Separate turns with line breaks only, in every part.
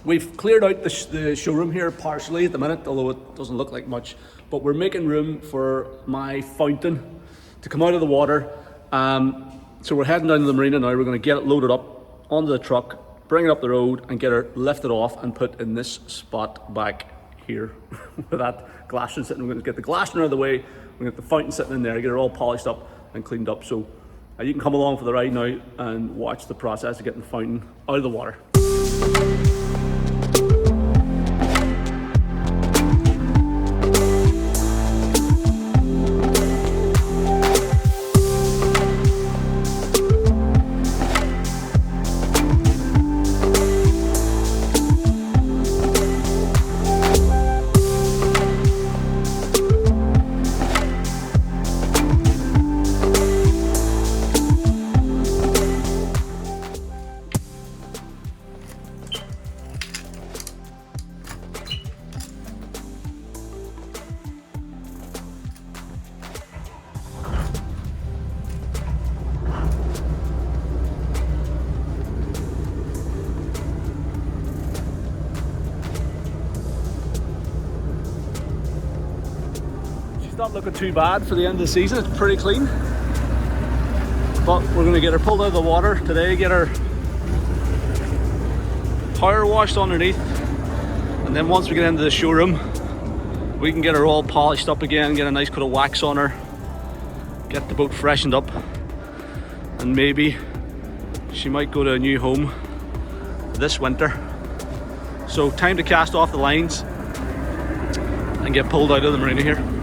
We've cleared out the showroom here partially at the minute, although it doesn't look like much, but we're making room for my fountain to come out of the water. So we're heading down to the marina now. We're going to get it loaded up onto the truck, bring it up the road and get her lifted off and put in this spot back here where that glass is sitting. We're going to get the glass out of the way, we're going to get the fountain sitting in there, get her all polished up and cleaned up. So you can come along for the ride now and watch the process of getting the fountain out of the water. Not looking too bad for the end of the season. It's pretty clean, but we're going to get her pulled out of the water today, get her power washed underneath, and then once we get into the showroom we can get her all polished up again, get a nice coat of wax on her, get the boat freshened up, and maybe she might go to a new home this winter. So time to cast off the lines and get pulled out of the marina here.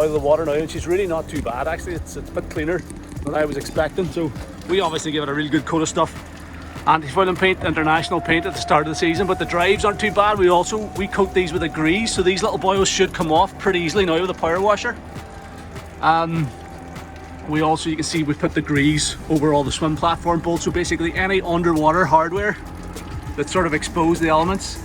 out of the water now, and she's really not too bad actually. It's a bit cleaner than I was expecting. So we obviously give it a really good coat of stuff. Anti-fouling paint, international paint at the start of the season, but the drives aren't too bad. We coat these with a grease, so these little boils should come off pretty easily now with a power washer. We also, you can see, we put the grease over all the swim platform bolts, so basically any underwater hardware that sort of expose the elements,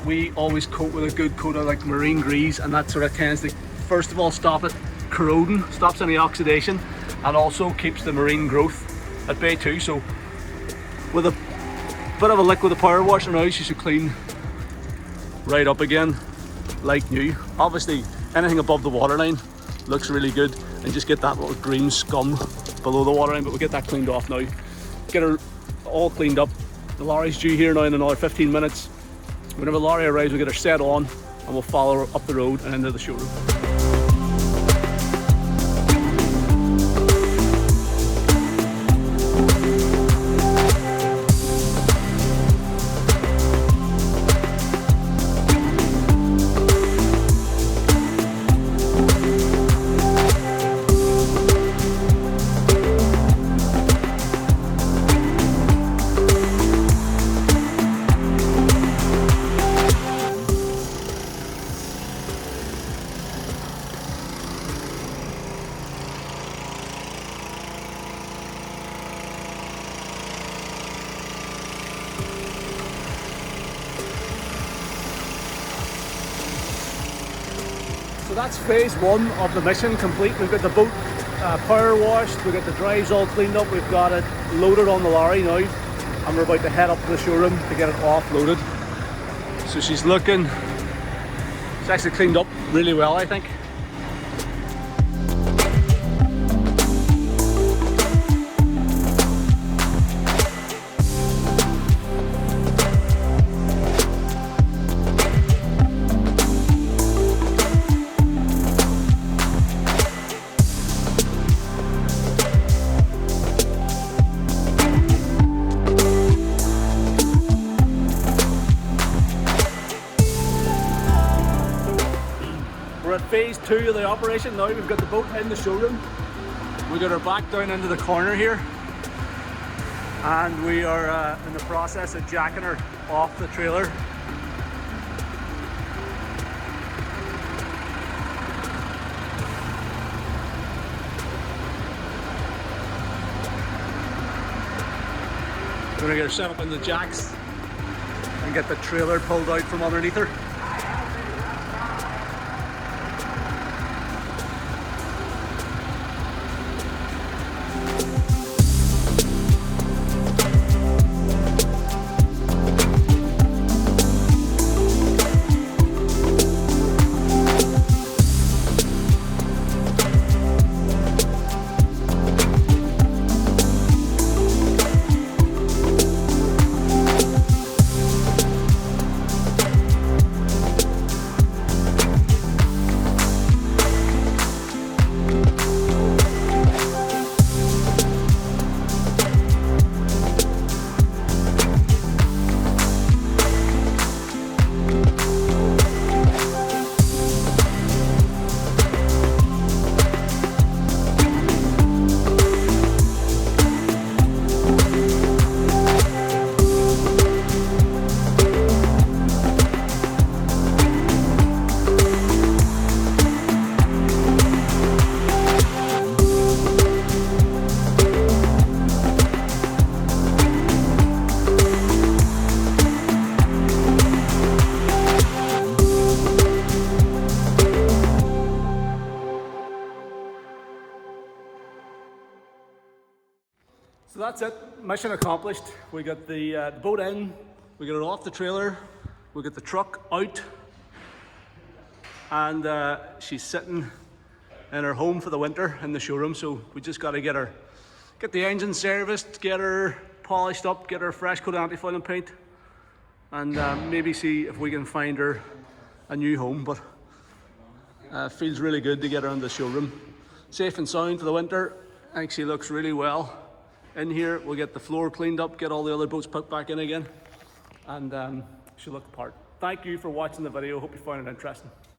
we always coat with a good coat of like marine grease, and that sort of tends to, first of all, stop it corroding, stops any oxidation, and also keeps the marine growth at bay too. So with a bit of a lick with a power washer now, she should clean right up again like new. Obviously anything above the waterline looks really good, and just get that little green scum below the waterline, but we'll get that cleaned off now. Get her all cleaned up. The lorry's due here now in another 15 minutes. Whenever the lorry arrives, we'll get her set on and we'll follow her up the road and into the showroom. So that's phase one of the mission complete. We've got the boat power washed, we've got the drives all cleaned up, we've got it loaded on the lorry now, and we're about to head up to the showroom to get it offloaded. So she's actually cleaned up really well, I think. We're at phase two of the operation now. We've got the boat in the showroom. We got her back down into the corner here, and we are in the process of jacking her off the trailer. We're gonna get her set up in the jacks and get the trailer pulled out from underneath her. So that's it, mission accomplished. We got the boat in, we got it off the trailer, we got the truck out, and she's sitting in her home for the winter in the showroom. So we just got to get the engine serviced, get her polished up, get her a fresh coat of anti-fouling paint, and maybe see if we can find her a new home. But feels really good to get her in the showroom. Safe and sound for the winter. I think she looks really well in here. We'll get the floor cleaned up, get all the other boats put back in again, and she'll look the part. Thank you for watching the video. Hope you found it interesting.